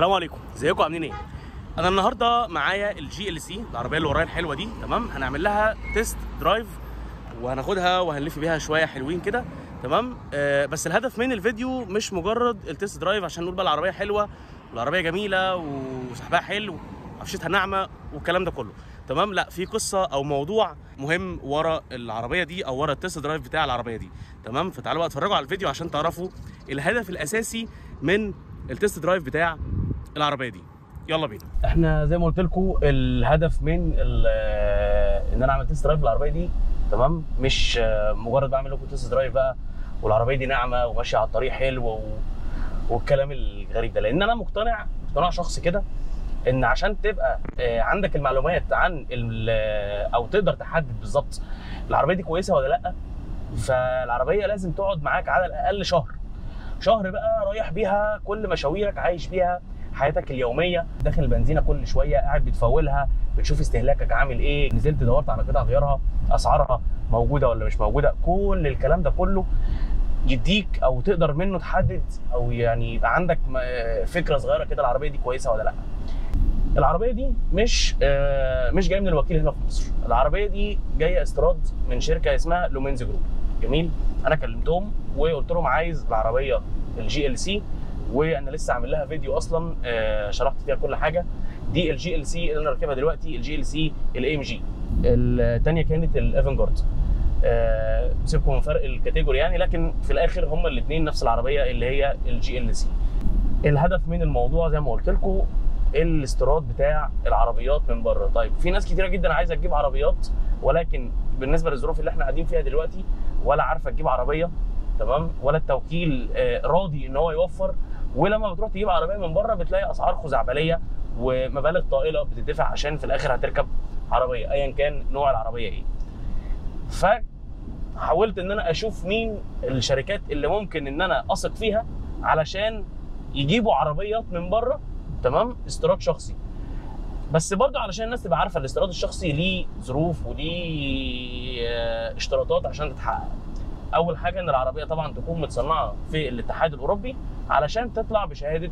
السلام عليكم، ازيكم عاملين ايه؟ انا النهارده معايا الجي ال سي، العربيه اللي ورايا الحلوه دي، تمام؟ هنعمل لها تيست درايف وهناخدها وهنلف بيها شويه حلوين كده، تمام؟ بس الهدف من الفيديو مش مجرد التيست درايف عشان نقول بقى العربيه حلوه والعربيه جميله وسحبها حلو وعفشتها ناعمه والكلام ده كله، تمام؟ لا، في قصه او موضوع مهم ورا العربيه دي او ورا التيست درايف بتاع العربيه دي، تمام؟ فتعالوا بقى اتفرجوا على الفيديو عشان تعرفوا الهدف الاساسي من التيست درايف بتاع العربيه دي. يلا بينا. احنا زي ما قلت لكم الهدف من ان انا اعمل تيست درايف للعربيه دي، تمام؟ مش مجرد بعمل لكم تيست درايف بقى والعربيه دي ناعمه وماشيه على الطريق حلو والكلام الغريب ده، لان انا مقتنع شخصي كده ان عشان تبقى عندك المعلومات عن او تقدر تحدد بالظبط العربيه دي كويسه ولا لا، فالعربيه لازم تقعد معاك على الاقل شهر بقى رايح بيها كل مشاويرك، عايش بيها حياتك اليوميه، داخل البنزينه كل شويه، قاعد بتفولها، بتشوف استهلاكك عامل ايه، نزلت دورت على قطع غيارها، اسعارها موجوده ولا مش موجوده، كل الكلام ده كله يديك او تقدر منه تحدد او يعني يبقى عندك فكره صغيره كده العربيه دي كويسه ولا لا. العربيه دي مش جايه من الوكيل هنا في مصر، العربيه دي جايه استيراد من شركه اسمها لومينز جروب. جميل. انا كلمتهم وقلت لهم عايز العربيه الجي ال سي، وانا لسه عامل لها فيديو اصلا شرحت فيها كل حاجه. دي الجي ال سي اللي انا راكبها دلوقتي، الجي ال سي الاي ام جي، الثانيه كانت الافنجارد. سيبكم من فرق الكاتيجوري يعني، لكن في الاخر هما الاثنين نفس العربيه اللي هي الجي ال سي. الهدف من الموضوع زي ما قلت لكم الاستيراد بتاع العربيات من بره. طيب في ناس كتيره جدا عايزه تجيب عربيات، ولكن بالنسبه للظروف اللي احنا قاعدين فيها دلوقتي ولا عارفه تجيب عربيه، تمام؟ ولا التوكيل راضي ان هو يوفر، ولما بتروح تجيب عربيه من بره بتلاقي اسعار خزعبليه ومبالغ طائله بتدفع عشان في الاخر هتركب عربيه ايا كان نوع العربيه ايه. فحاولت ان انا اشوف مين الشركات اللي ممكن ان انا اثق فيها علشان يجيبوا عربيات من بره، تمام؟ استيراد شخصي. بس برضه علشان الناس تبقى عارفه الاستيراد الشخصي ليه ظروف وليه اشتراطات عشان تتحقق. اول حاجه ان العربيه طبعا تكون متصنعه في الاتحاد الاوروبي علشان تطلع بشهاده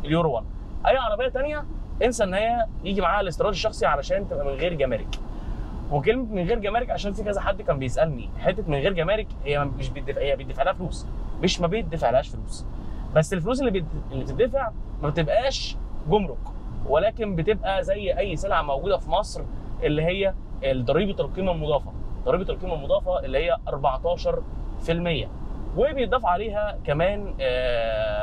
اليورو 1. اي عربيه ثانيه انسى ان هي يجي معاها الاستيراد الشخصي علشان تبقى من غير جمارك. وكلمه من غير جمارك عشان في كذا حد كان بيسالني، حته من غير جمارك هي مش بيدفع، هي بيدفع لها فلوس، مش ما بيدفعلهاش فلوس، بس الفلوس اللي بتدفع ما بتبقاش جمرك، ولكن بتبقى زي اي سلعه موجوده في مصر اللي هي ضريبه القيمه المضافه. ضريبه القيمه المضافه اللي هي 14%، وبيضاف عليها كمان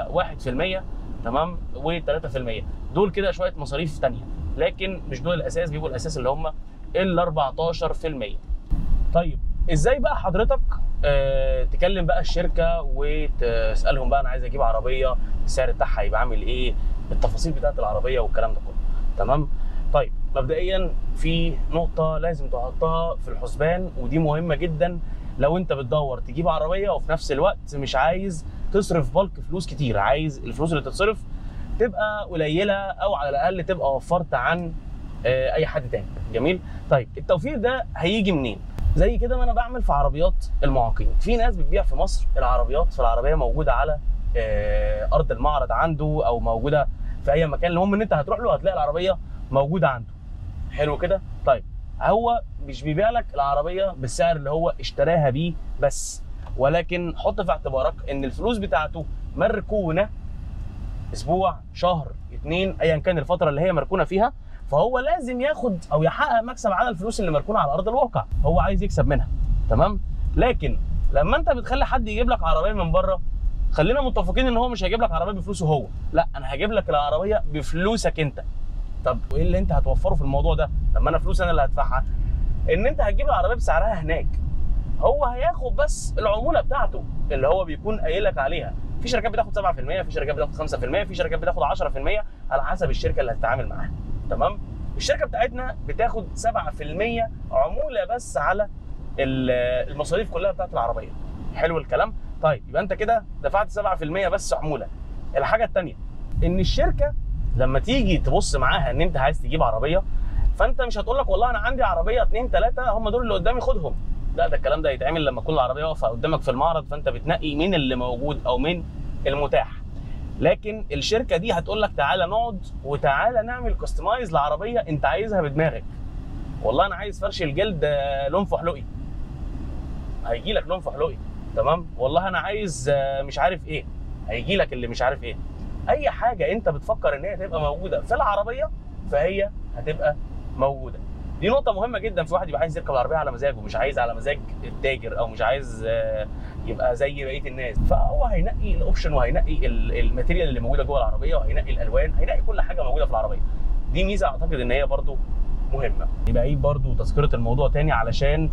1%، تمام؟ و3%. دول كده شويه مصاريف ثانيه، لكن مش دول الاساس، بيبقوا الاساس اللي هم ال 14%. طيب ازاي بقى حضرتك تكلم بقى الشركه وتسالهم بقى انا عايز اجيب عربيه، السعر بتاعها هيبقى عامل ايه، التفاصيل بتاعت العربيه والكلام ده كله، تمام؟ طيب مبدئيا في نقطه لازم تحطها في الحسبان ودي مهمه جدا لو انت بتدور تجيب عربيه وفي نفس الوقت مش عايز تصرف بالك فلوس كتير، عايز الفلوس اللي تتصرف تبقى قليله او على الاقل تبقى وفرت عن اي حد تاني. جميل. طيب التوفير ده هيجي منين؟ زي كده ما انا بعمل في عربيات المعاقين، في ناس بتبيع في مصر العربيات، فالعربيه موجوده على ارض المعرض عنده او موجوده في اي مكان، المهم ان انت هتروح له هتلاقي العربيه موجوده عنده. حلو كده. طيب هو مش بيبيع لك العربيه بالسعر اللي هو اشتراها بيه بس، ولكن حط في اعتبارك ان الفلوس بتاعته مركونه اسبوع، شهر، 2، ايا كان الفتره اللي هي مركونه فيها، فهو لازم ياخد او يحقق مكسب على الفلوس اللي مركونه على ارض الواقع، هو عايز يكسب منها، تمام؟ لكن لما انت بتخلي حد يجيب لك عربيه من بره، خلينا متفقين ان هو مش هيجيب لك عربيه بفلوسه هو، لا، انا هجيب لك العربيه بفلوسك انت. طب وايه اللي انت هتوفره في الموضوع ده لما انا فلوس انا اللي هدفعها؟ ان انت هتجيب العربيه بسعرها هناك، هو هياخد بس العموله بتاعته اللي هو بيكون قايل لك عليها. في شركات بتاخد 7%، في شركات بتاخد 5%، في شركات بتاخد 10% على حسب الشركه اللي هتتعامل معاها، تمام؟ الشركه بتاعتنا بتاخد 7% عموله بس على المصاريف كلها بتاعت العربيه. حلو الكلام. طيب يبقى انت كده دفعت 7% بس عموله. الحاجه الثانيه ان الشركه لما تيجي تبص معاها ان انت عايز تجيب عربيه، فانت مش هتقول لك والله انا عندي عربيه 2 3 هم دول اللي قدامي خدهم، لا، ده الكلام ده يتعمل لما تكون العربيه واقفه قدامك في المعرض، فانت بتنقي مين اللي موجود او مين المتاح. لكن الشركه دي هتقول لك تعالى نقعد وتعالى نعمل كاستمايز لعربيه انت عايزها بدماغك. والله انا عايز فرش الجلد لون فحلقي، هيجي لك لون فحلقي. تمام. والله انا عايز مش عارف ايه، هيجي لك اللي مش عارف ايه. اي حاجه انت بتفكر ان هي تبقى موجوده في العربيه فهي هتبقى موجوده. دي نقطه مهمه جدا. في واحد يبقى عايز يركب العربيه على مزاجه، مش عايز على مزاج التاجر، او مش عايز يبقى زي بقيه الناس، فهو هينقي الاوبشن وهينقي الماتيريال اللي موجوده جوه العربيه، وهينقي الالوان، هينقي كل حاجه موجوده في العربيه. دي ميزه اعتقد ان هي برضو مهمه. يبقى عيب برضو تذكره الموضوع تاني علشان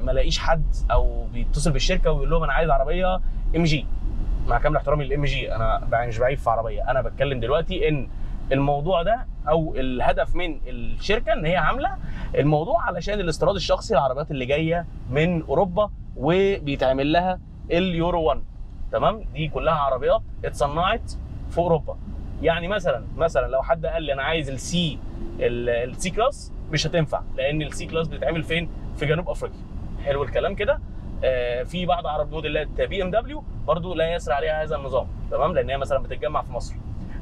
ما الاقيش حد او بيتصل بالشركه ويقول لهم انا عايز عربيه ام جي. مع كامل احترامي للام جي، انا مش بعيب في عربيه، انا بتكلم دلوقتي ان الموضوع ده او الهدف من الشركه ان هي عامله الموضوع علشان الاستيراد الشخصي، العربيات اللي جايه من اوروبا وبيتعمل لها اليورو 1. تمام. دي كلها عربيات اتصنعت في اوروبا. يعني مثلا لو حد قال لي انا عايز السي كلاس، مش هتنفع، لان السي كلاس بتتعمل فين؟ في جنوب افريقيا. حلو الكلام كده. في بعض عربيات موديلات بي ام دبليو برضو لا يسري عليها هذا النظام. تمام. لان هي مثلا بتتجمع في مصر.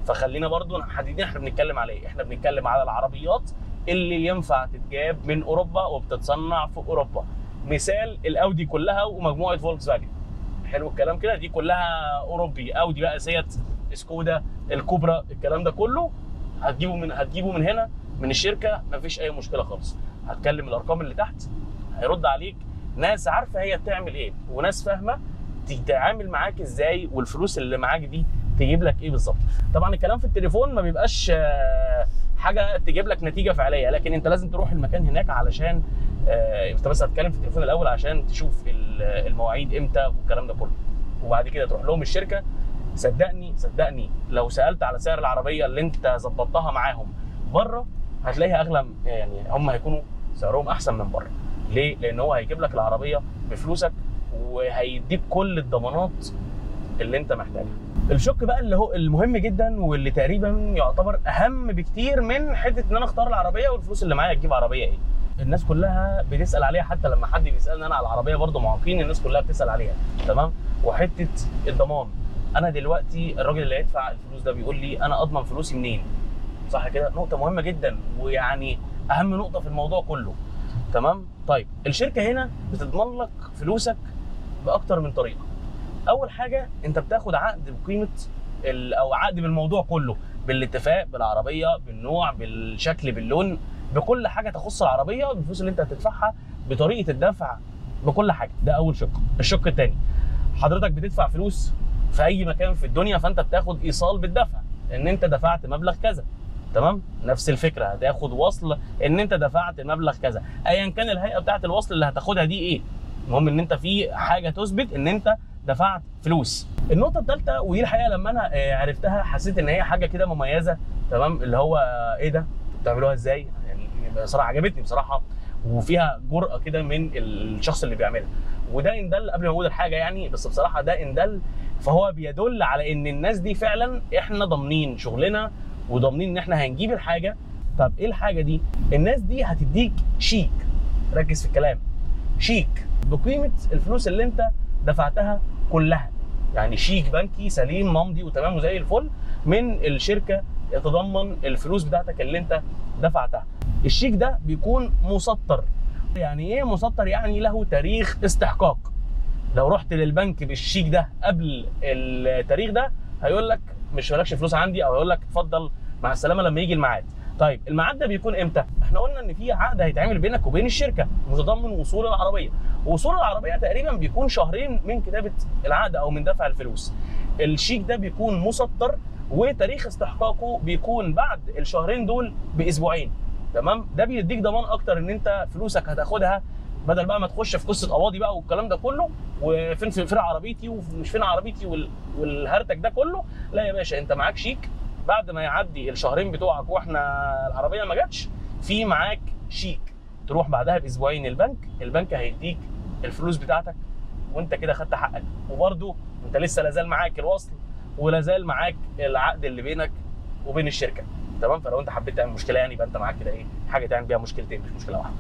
فخلينا برضو محددين احنا بنتكلم على ايه. احنا بنتكلم على العربيات اللي ينفع تتجاب من اوروبا وبتتصنع في اوروبا. مثال الاودي كلها ومجموعه فولكس فاجن. حلو الكلام كده. دي كلها اوروبي. اودي بقى، سيات، سكودا، الكوبرا، الكلام ده كله هتجيبه من هنا من الشركه، مفيش اي مشكله خالص. هتكلم الارقام اللي تحت، هيرد عليك ناس عارفه هي بتعمل ايه، وناس فاهمه تتعامل معاك ازاي، والفلوس اللي معاك دي تجيب لك ايه بالظبط. طبعا الكلام في التليفون ما بيبقاش حاجه تجيب لك نتيجه فعليه، لكن انت لازم تروح المكان هناك علشان انت بس هتتكلم في التليفون الاول عشان تشوف المواعيد امتى والكلام ده كله، وبعد كده تروح لهم الشركه. صدقني لو سالت على سعر العربيه اللي انت ظبطتها معاهم بره هتلاقيها اغلى، يعني هم هيكونوا سعرهم احسن من بره. ليه؟ لان هو هيجيب لك العربيه بفلوسك وهيديك كل الضمانات اللي انت محتاجها. الشق بقى اللي هو المهم جدا واللي تقريبا يعتبر اهم بكتير من حته ان انا اختار العربيه والفلوس اللي معايا تجيب عربيه ايه. الناس كلها بتسال عليها، حتى لما حد بيسالني انا على العربيه برضه معاقين الناس كلها بتسال عليها. تمام. وحته الضمان. انا دلوقتي الراجل اللي هيدفع الفلوس ده بيقول لي انا اضمن فلوسي منين؟ صح كده؟ نقطه مهمه جدا، ويعني اهم نقطه في الموضوع كله. تمام. طيب الشركه هنا بتضمن لك فلوسك باكتر من طريقه. اول حاجه انت بتاخد عقد بقيمه او عقد بالموضوع كله، بالاتفاق، بالعربيه، بالنوع، بالشكل، باللون، بكل حاجه تخص العربيه، بالفلوس اللي انت هتدفعها، بطريقه الدفع، بكل حاجه. ده اول شق. الشق الثاني، حضرتك بتدفع فلوس في اي مكان في الدنيا، فانت بتاخد ايصال بالدفع ان انت دفعت مبلغ كذا. تمام. نفس الفكره، هتاخد وصل ان انت دفعت مبلغ كذا، ايا كان الهيئه بتاعه الوصل اللي هتاخدها دي ايه. المهم ان انت في حاجه تثبت ان انت دفعت فلوس. النقطه الثالثه، ودي الحقيقه لما انا عرفتها حسيت ان هي حاجه كده مميزه. تمام. اللي هو ايه ده؟ بتعملوها ازاي؟ يعني بصراحه عجبتني بصراحه، وفيها جرأه كده من الشخص اللي بيعملها. وده ان دل، قبل ما اقول الحاجه يعني، بس بصراحه ده ان دل فهو بيدل على ان الناس دي فعلا احنا ضامنين شغلنا وضامنين ان احنا هنجيب الحاجه. طب ايه الحاجه دي؟ الناس دي هتديك شيك، ركز في الكلام، شيك بقيمه الفلوس اللي انت دفعتها كلها. يعني شيك بنكي سليم ممضي وتمام وزي الفل من الشركه يتضمن الفلوس بتاعتك اللي انت دفعتها. الشيك ده بيكون مسطر. يعني ايه مسطر؟ يعني له تاريخ استحقاق. لو رحت للبنك بالشيك ده قبل التاريخ ده هيقول لك مش مالكش فلوس عندي، او هيقول لك اتفضل مع السلامه لما يجي الميعاد. طيب الميعاد ده بيكون امتى؟ احنا قلنا ان في عقد هيتعمل بينك وبين الشركه متضمن وصول العربيه، ووصول العربيه تقريبا بيكون شهرين من كتابه العقد او من دفع الفلوس. الشيك ده بيكون مسطر وتاريخ استحقاقه بيكون بعد الشهرين دول باسبوعين. تمام. ده بيديك ضمان اكتر ان انت فلوسك هتاخدها، بدل بقى ما تخش في قصه قواضي بقى والكلام ده كله، وفين عربيتي ومش فين عربيتي والهرتك ده كله. لا يا باشا، انت معاك شيك بعد ما يعدي الشهرين بتوعك واحنا العربيه ما جاتش، في معاك شيك تروح بعدها باسبوعين البنك هيديك الفلوس بتاعتك، وانت كده خدت حقك. وبرده انت لسه لازال معاك الوصل ولازال معاك العقد اللي بينك وبين الشركه. تمام. فلو انت حبيت تعمل مشكله يعني يبقى انت معاك كده ايه، حاجه تعمل بيها مشكلتين مش مشكله واحده.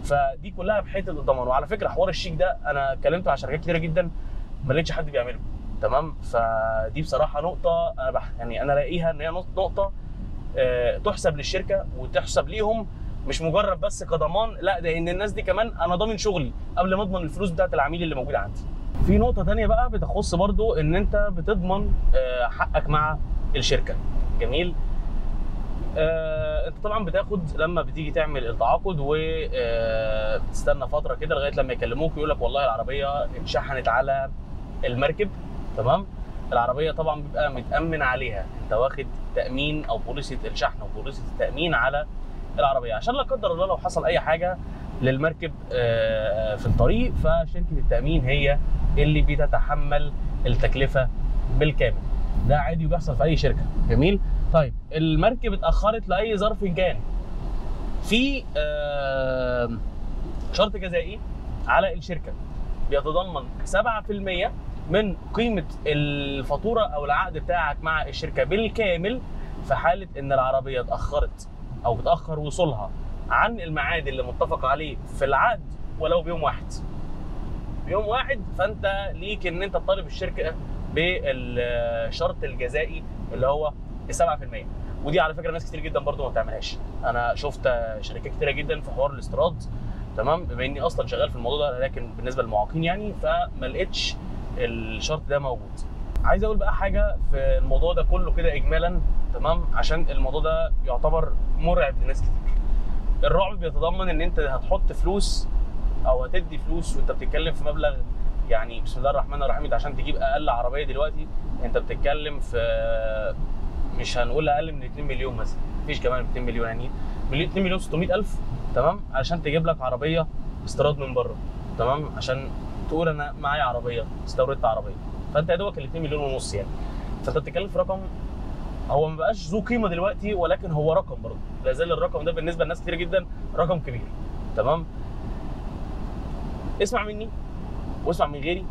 فدي كلها بحته الضمان. وعلى فكره حوار الشيك ده انا اتكلمت مع شركات كتيره جدا ما لقيتش حد بيعمله. تمام. فدي بصراحه نقطه انا يعني انا الاقيها ان هي نقطه تحسب للشركه وتحسب ليهم، مش مجرد بس كضمان، لا ده ان الناس دي كمان انا ضامن شغلي قبل ما اضمن الفلوس بتاعت العميل اللي موجود عندي. في نقطه ثانيه بقى بتخص برضو ان انت بتضمن حقك مع الشركه. جميل. انت طبعا بتاخد لما بتيجي تعمل التعاقد وتستنى فتره كده لغايه لما يكلموك يقول لك والله العربيه اتشحنت على المركب. تمام. العربيه طبعا بيبقى متامن عليها، انت واخد تامين او بوليسه الشحن او بوليسه التامين على العربيه، عشان لا قدر الله لو حصل اي حاجه للمركب في الطريق فشركه التامين هي اللي بتتحمل التكلفه بالكامل. ده عادي وبيحصل في اي شركه. جميل. طيب المركب اتاخرت لاي ظرف كان، في شرط جزائي على الشركه بيتضمن 7% من قيمه الفاتوره او العقد بتاعك مع الشركه بالكامل في حاله ان العربيه اتاخرت او اتاخر وصولها عن الميعاد اللي متفق عليه في العقد ولو بيوم واحد. بيوم واحد، فانت ليك ان انت تطالب الشركه بالشرط الجزائي اللي هو 7%. ودي على فكره ناس كتير جدا برضو ما بتعملهاش. انا شفت شركات كتيره جدا في حوار الاستيراد، تمام، بما اني اصلا شغال في الموضوع ده، لكن بالنسبه للمعاقين يعني فما لقيتش الشرط ده موجود. عايز اقول بقى حاجه في الموضوع ده كله كده اجمالا، تمام، عشان الموضوع ده يعتبر مرعب لناس كتير. الرعب بيتضمن ان انت هتحط فلوس او هتدي فلوس وانت بتتكلم في مبلغ، يعني بسم الله الرحمن الرحيم، عشان تجيب اقل عربيه دلوقتي انت بتتكلم في مش هنقول اقل من 2 مليون مثلا، مفيش كمان 2 مليون، يعني 2 مليون 600 الف، تمام، عشان تجيب لك عربيه استيراد من بره، تمام، عشان تقول انا معايا عربيه استوردت عربيه، فانت يا دوبك ال 2 مليون ونص يعني. فانت بتتكلم في رقم هو ما بقاش ذو قيمه دلوقتي، ولكن هو رقم برضه، لا زال الرقم ده بالنسبه لناس كتير جدا رقم كبير. تمام. اسمع مني واسمع من غيري،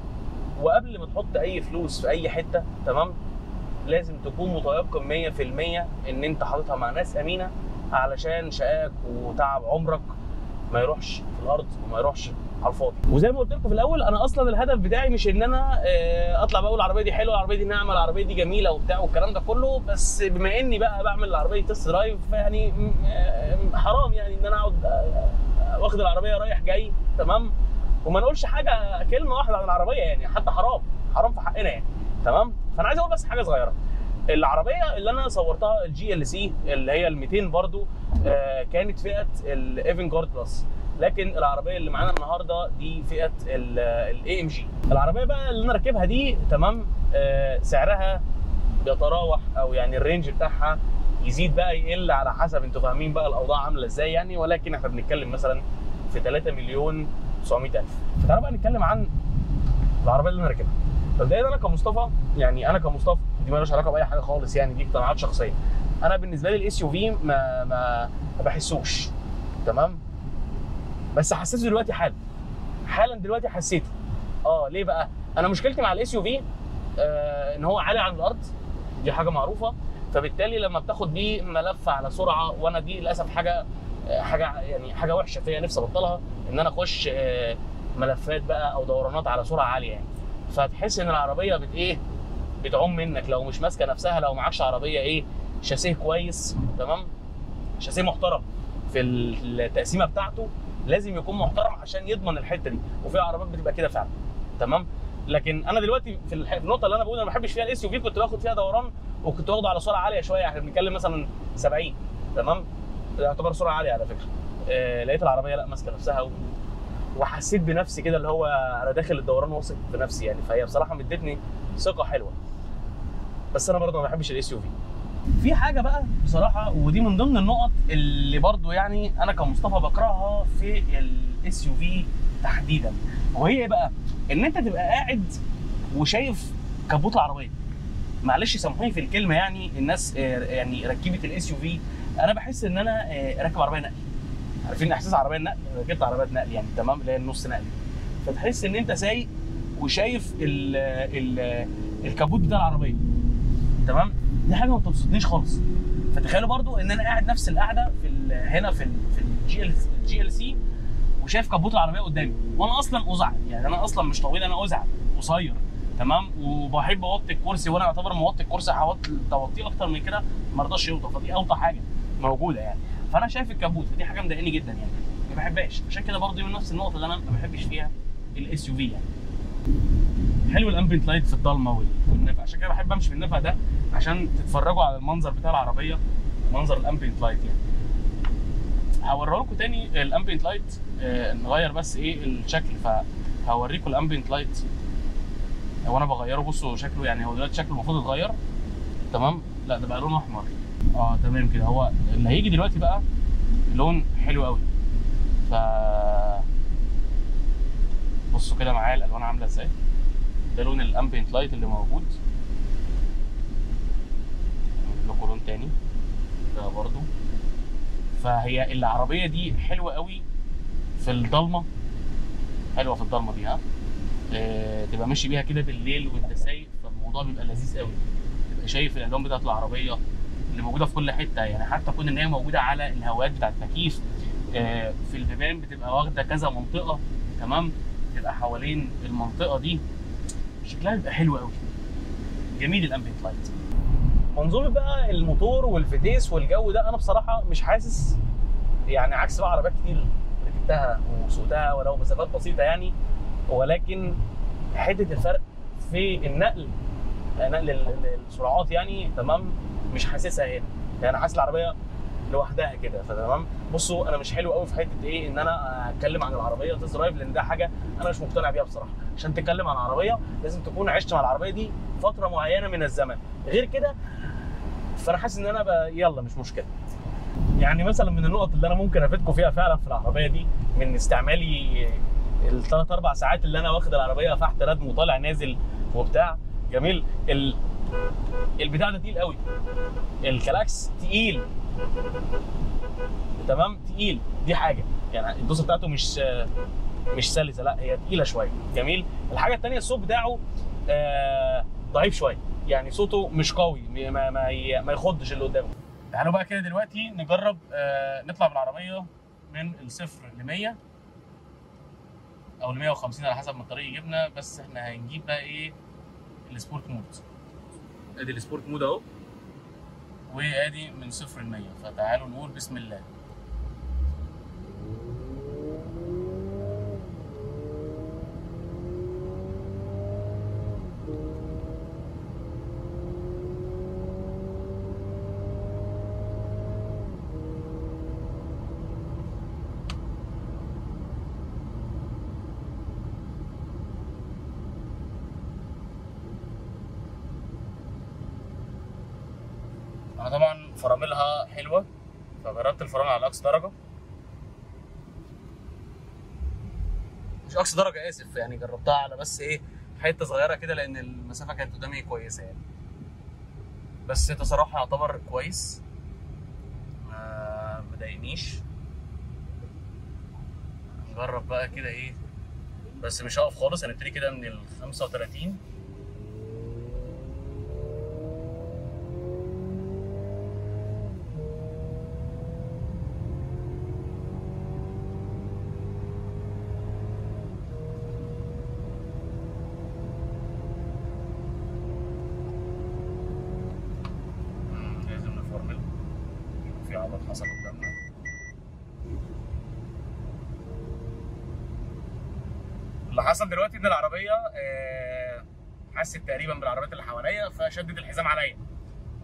وقبل ما تحط اي فلوس في اي حته، تمام، لازم تكون متيقن 100% ان انت حاططها مع ناس امينه، علشان شقاك وتعب عمرك ما يروحش في الارض وما يروحش على الفاضي. وزي ما قلت لكم في الاول، انا اصلا الهدف بتاعي مش ان انا اطلع بقول العربيه دي حلوه، العربيه دي ناعمه، العربيه دي جميله وبتاع والكلام ده كله، بس بما اني بقى بعمل العربيه تست درايف، فيعني حرام يعني ان انا اقعد واخد العربيه رايح جاي، تمام، وما نقولش حاجه كلمه واحده عن العربيه، يعني حتى حرام في حقنا يعني. تمام. فانا عايز اقول بس حاجه صغيره. العربيه اللي انا صورتها الجي ال سي اللي هي ال 200 برضو كانت فئه الايفنجارد بلس، لكن العربيه اللي معانا النهارده دي فئه الاي ام جي. العربيه بقى اللي انا راكبها دي، تمام، سعرها بيتراوح او يعني الرينج بتاعها يزيد بقى يقل على حسب انتوا فاهمين بقى الاوضاع عامله ازاي يعني، ولكن احنا بنتكلم مثلا في 3 مليون 900 الف. فتعالوا بقى نتكلم عن العربيه اللي انا راكبها. مبدئيا انا كمصطفى، يعني انا كمصطفى دي مالهاش علاقه باي حاجه خالص، يعني دي اقتناعات شخصيه. انا بالنسبه لي الاس يو في ما بحسوش، تمام، بس حسيته دلوقتي حالا دلوقتي حسيته. ليه بقى؟ انا مشكلتي مع الاس يو في ان هو عالي عن الارض، دي حاجه معروفه، فبالتالي لما بتاخد بيه ملف على سرعه، وانا دي للاسف حاجه يعني حاجه وحشه فيا، نفسي ابطلها، ان انا اخش ملفات بقى او دورانات على سرعه عاليه يعني، فتحس ان العربيه بتعوم منك لو مش ماسكه نفسها، لو معكش عربيه شاسيه كويس، تمام، شاسيه محترم في التقسيمه بتاعته، لازم يكون محترم عشان يضمن الحته دي، وفي عربيات بتبقى كده فعلا، تمام. لكن انا دلوقتي في النقطه اللي انا بقول انا ما بحبش فيها الاس يو في، كنت باخد فيها دوران وكنت واخده على سرعه عاليه شويه، احنا بنتكلم مثلا 70، تمام، يعتبر سرعه عاليه على فكره. لقيت العربيه لا ماسكه نفسها وحسيت بنفسي كده اللي هو انا داخل الدوران واثق بنفسي يعني، فهي بصراحه مدتني ثقه حلوه. بس انا برضه ما بحبش الاس يو في. في حاجه بقى بصراحه، ودي من ضمن النقط اللي برضه يعني انا كمصطفى بكرهها في الاس يو في تحديدا، وهي ايه بقى؟ ان انت تبقى قاعد وشايف كبوت العربيه. معلش سامحوني في الكلمه، يعني الناس يعني ركبه الاس يو في، انا بحس ان انا راكب عربيه نقل. عارفين احساس عربيه النقل؟ ركبت عربيه نقل يعني، تمام، اللي هي النص نقل، فتحس ان انت سايق وشايف الكابوت بتاع العربيه، تمام. دي حاجه ما بتبسطنيش خالص. فتخيلوا برضو ان انا قاعد نفس القعده هنا في الجي ال سي، وشايف كابوت العربيه قدامي، وانا اصلا ازعل، يعني انا اصلا مش طويل، انا ازعل قصير، تمام. وبحب اوطي الكرسي، وانا اعتبر موطي الكرسي توطيه اكتر من كده ما رضاش يوطى، فدي اوطى حاجه موجوده يعني. فانا شايف الكابوت دي حاجه مضايقاني جدا يعني، ما بحبهاش. عشان كده برضه من نفس النقطه اللي انا ما بحبش فيها الاس يو في يعني. حلو الامبيانت لايت في الضلمه والنفق، عشان كده بحب امشي في النفق ده عشان تتفرجوا على المنظر بتاع العربيه، منظر الامبيانت لايت يعني. هوريه لكم تاني الامبيانت لايت، نغير بس ايه الشكل، فهوريكم الامبيانت لايت وانا بغيره. بصوا شكله يعني، هو دلوقتي شكله المفروض يتغير تمام، لا ده بقى لونه احمر. تمام كده. هو اللي هيجي دلوقتي بقى لون حلو قوي. ف بصوا كده معايا الالوان عامله ازاي. ده لون الامبيانت لايت اللي موجود. نعمل له لون تاني ده برضو. فهي العربيه دي حلوه قوي في الضلمه، حلوه في الضلمه دي. تبقى ماشي بيها كده بالليل وانت سايق، فالموضوع بيبقى لذيذ قوي. تبقى شايف الالوان بتاعت العربيه اللي موجوده في كل حته يعني، حتى كون ان هي موجوده على الهواءات بتاعت التكييف. في البيبان بتبقى واخده كذا منطقه تمام، بتبقى حوالين المنطقه دي، شكلها بيبقى حلو قوي. جميل الامبيانت لايت. منظومه بقى الموتور والفتيس والجو ده، انا بصراحه مش حاسس يعني، عكس بقى عربيات كتير ركبتها وسوقتها ولو مسافات بسيطه يعني، ولكن حته الفرق في النقل، نقل السرعات يعني تمام، مش حاسسها هنا يعني. حاسس العربيه لوحدها كده فتمام. بصوا انا مش حلو قوي في حته ايه ان انا اتكلم عن العربيه تيست درايف، لان ده حاجه انا مش مقتنع بيها بصراحه. عشان تتكلم عن العربيه لازم تكون عشت مع العربيه دي فتره معينه من الزمن، غير كده فانا حاسس ان انا يلا مش مشكله يعني. مثلا من النقط اللي انا ممكن افيدكم فيها فعلا في العربيه دي، من استعمالي الثلاث اربع ساعات اللي انا واخد العربيه فحت ردم وطالع نازل وبتاع، جميل. البتاع ده تقيل قوي، الكلاكس تقيل تمام، تقيل. دي حاجه يعني، الدوسه بتاعته مش سلسه، لا هي تقيله شويه. جميل. الحاجه الثانيه الصوت بتاعه ضعيف شويه يعني، صوته مش قوي، ما يخضش اللي قدامه. تعالوا بقى كده دلوقتي نجرب نطلع بالعربيه من الصفر ل 100 او ل 150 على حسب ما الطريق يجيبنا. بس احنا هنجيب بقى ايه السبورت مود. ادي السبورت مود اهو، وادي من 0 ل 100. فتعالوا نقول بسم الله. انا طبعا فراملها حلوه، فجربت الفرامل على اقصى درجه، مش اقصى درجه اسف يعني، جربتها على بس ايه حته صغيره كده، لان المسافه كانت قدامي كويسه يعني. بس تصراحه يعتبر كويس، ما مضايقنيش. نجرب بقى كده ايه، بس مش هقف خالص، هنبتدي كده من ال 35. لازم نفرمل، في عضل حصل قدامنا. اللي حصل دلوقتي ان العربيه حست تقريبا بالعربيات اللي حواليا، فشدت الحزام عليا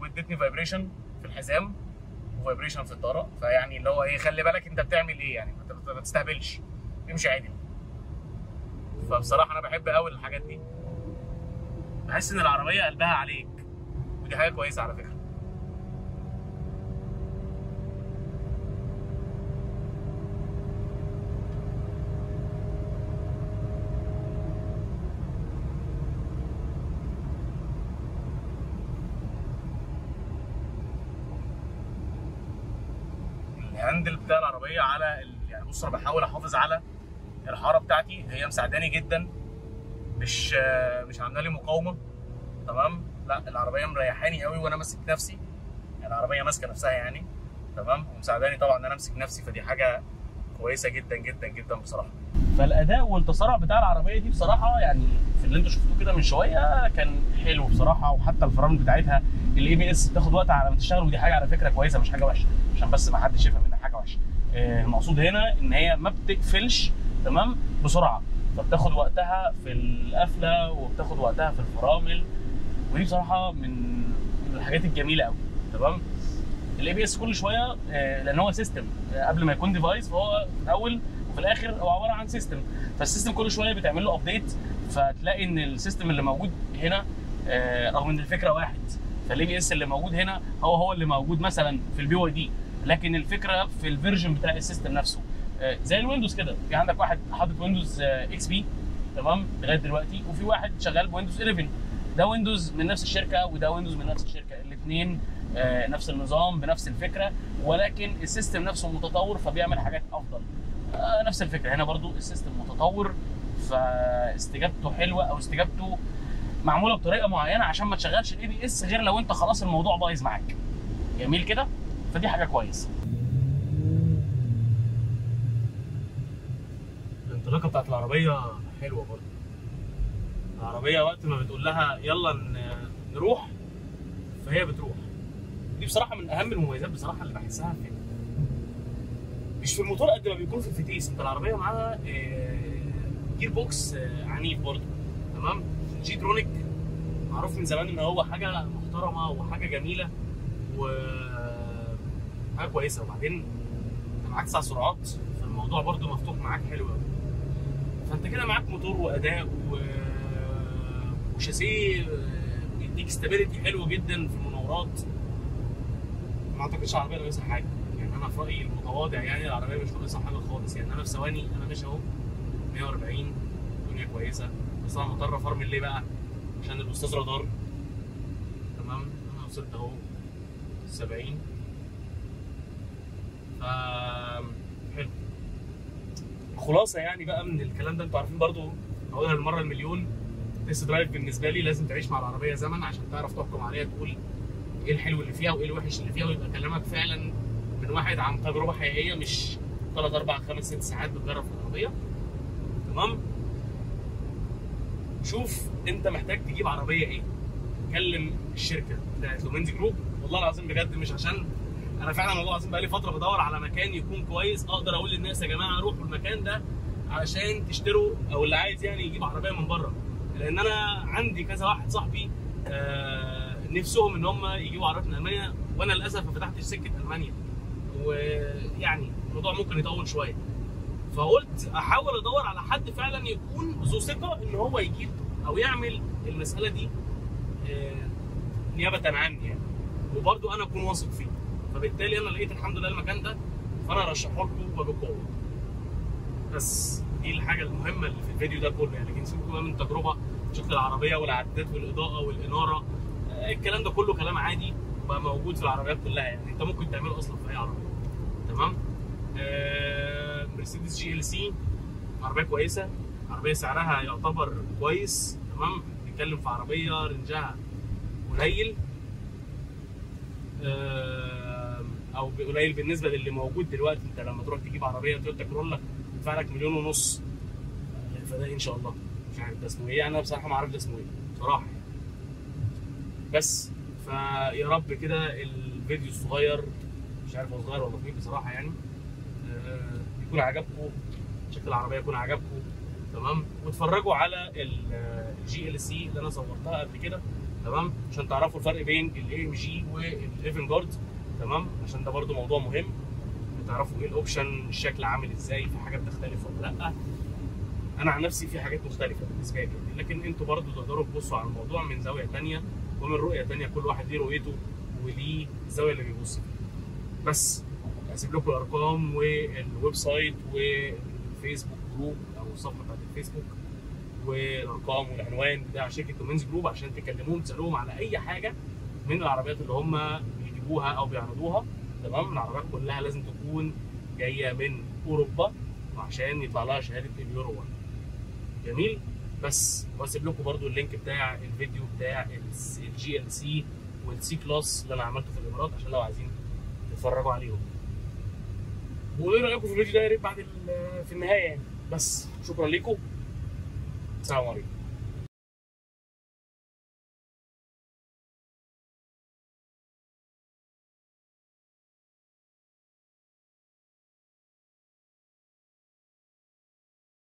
وادتني فايبريشن في الحزام وفايبريشن في الطاره. فيعني اللي هو ايه، خلي بالك انت بتعمل ايه يعني، ما تستهبلش، امشي عادل. فبصراحه انا بحب قوي الحاجات دي، بحس ان العربيه قلبها عليك، ودي حاجه كويسه على فكره. الهاندل بتاع العربيه على يعني بص انا بحاول احافظ على الحاره بتاعتي، هي مساعداني جدا، مش عامله لي مقاومه تمام. لا العربيه مريحاني قوي وانا ماسك نفسي، يعني العربيه ماسكه نفسها يعني تمام، ومساعداني طبعا ان انا امسك نفسي، فدي حاجه كويسه جدا جدا جدا بصراحه. فالاداء والتسارع بتاع العربيه دي بصراحه يعني في اللي انتوا شفتوه كده من شويه كان حلو بصراحه. وحتى الفرامل بتاعتها الاي بي اس بتاخد وقت على ما تشتغل، ودي حاجه على فكره كويسه مش حاجه وحشه، عشان بس ما حدش يفهم انها حاجه وحشه. المقصود هنا ان هي ما بتقفلش تمام بسرعه، فبتاخد وقتها في القفله وبتاخد وقتها في الفرامل، ودي بصراحه من الحاجات الجميله قوي. تمام. الاي بي اس كل شويه لان هو سيستم قبل ما يكون ديفايس، فهو في الاول وفي الاخر هو عباره عن سيستم، فالسيستم كل شويه بتعمل له ابديت، فتلاقي ان السيستم اللي موجود هنا رغم ان الفكره واحد، فالاي بي اس اللي موجود هنا هو اللي موجود مثلا في البي واي دي، لكن الفكره في الفيرجن بتاع السيستم نفسه. زي الويندوز كده، في عندك واحد حاطط ويندوز اكس بي تمام لغايه دلوقتي، وفي واحد شغال بويندوز 11، ده ويندوز من نفس الشركه وده ويندوز من نفس الشركه، الاثنين نفس النظام بنفس الفكره، ولكن السيستم نفسه متطور فبيعمل حاجات افضل. نفس الفكره هنا برضو، السيستم متطور فاستجابته حلوه، او استجابته معموله بطريقه معينه عشان ما تشغلش الاي بي اس غير لو انت خلاص الموضوع بايظ معاك. جميل كده، فدي حاجه كويسه. الانطلاقه بتاعت العربيه حلوه برضو. العربيه وقت ما بتقول لها يلا نروح فهي بتروح. دي بصراحه من اهم المميزات بصراحه اللي بحسها في مش في الموتور قد ما بيكون في الفتيس. انت العربيه معاها جير بوكس عنيف برضه تمام. جي ترونيك معروف من زمان ان هو حاجه محترمه وحاجه جميله وحاجه كويسه، وبعدين انت معاك 9 سرعات، فالموضوع برضه مفتوح معاك حلو قوي. فانت كده معاك موتور واداء وشاسيه بيديك ستابيليتي حلوه جدا في المناورات. ما اعتقدش العربيه ناقصها حاجه، يعني انا في رايي المتواضع يعني العربيه مش ناقصها حاجه خالص. يعني انا في ثواني انا ماشي اهو 140، الدنيا كويسه، بس انا مضطر افرمل ليه بقى؟ عشان الاستاذ رادار تمام. انا وصلت اهو 70، ف حلو. الخلاصه يعني بقى من الكلام ده، انتوا عارفين برضو هقولها المره المليون، تيست درايف بالنسبه لي لازم تعيش مع العربيه زمن عشان تعرف تحكم عليها، تقول ايه الحلو اللي فيها وايه الوحش اللي فيها، ويبقى كلامك فعلا من واحد عن تجربه حقيقيه، مش 3 4 5 6 ساعات بتجرب في العربيه. تمام. شوف انت محتاج تجيب عربيه ايه، كلم الشركه بتاعت لومينز جروب. والله العظيم بجد مش عشان انا فعلا والله العظيم بقالي فتره بدور على مكان يكون كويس اقدر اقول للناس يا جماعه روحوا المكان ده عشان تشتروا، او اللي عايز يعني يجيب عربيه من بره، لان انا عندي كذا واحد صاحبي نفسهم ان هم يجيبوا عربيات من المانيا، وانا للاسف ما فتحتش سكه المانيا، ويعني الموضوع ممكن يطول شويه، فقلت احاول ادور على حد فعلا يكون ذو ثقه ان هو يجيب او يعمل المساله دي نيابه عني يعني، وبرده انا اكون واثق فيه. فبالتالي انا لقيت الحمد لله المكان ده، فانا ارشحه لكم وبقوه. بس دي الحاجه المهمه اللي في الفيديو ده كله يعني. لكن سيبكم بقى من التجربه، شكل العربيه والعدادات والاضاءه والاناره، الكلام ده كله كلام عادي بقى موجود في العربيات كلها، يعني انت ممكن تعمله اصلا في اي عربيه. تمام. مرسيدس جي ال سي عربيه كويسه، عربيه سعرها يعتبر كويس. تمام. بنتكلم في عربيه رنجها قليل، او قليل بالنسبه للي موجود دلوقتي. انت لما تروح تجيب عربيه تويوتا كرولا تدفع لك 1.5 مليون فده ان شاء الله. مش عارف ده اسمه ايه، انا بصراحه ما اعرفش ده اسمه ايه بصراحه. بس فيا رب كده الفيديو الصغير، مش عارف هو صغير ولا طويل بصراحه يعني، يكون عجبكم، شكل العربيه يكون عجبكم. تمام. واتفرجوا على الجي ال سي اللي انا صورتها قبل كده. تمام. عشان تعرفوا الفرق بين الاي ام جي والافنجارد. تمام. عشان ده برده موضوع مهم، تعرفوا ايه الاوبشن، الشكل عامل ازاي، في حاجات بتختلف ولا لا. انا عن نفسي في حاجات مختلفه بالنسبه لي، لكن انتوا برضو تقدروا تبصوا على الموضوع من زاويه ثانيه ومن رؤيه ثانيه، كل واحد ليه رؤيته وليه الزاويه اللي بيبص فيها. بس هسيب لكم الارقام والويب سايت والفيسبوك جروب او الصفحه بتاعت الفيسبوك، والارقام والعنوان بتاع شركه لومينز جروب عشان تكلموهم تسالوهم على اي حاجه من العربيات اللي هم بيجيبوها او بيعرضوها. تمام. العربيات كلها لازم تكون جايه من اوروبا عشان يطلع لها شهاده اليورو 1. جميل. بس واسيب لكم برضو اللينك بتاع الفيديو بتاع الجي ال سي والسي كلاس اللي انا عملته في الامارات عشان لو عايزين تتفرجوا عليهم. وايه رايكم في الفيديو ده يا ريت بعد في النهايه يعني. بس شكرا لكم، السلام عليكم.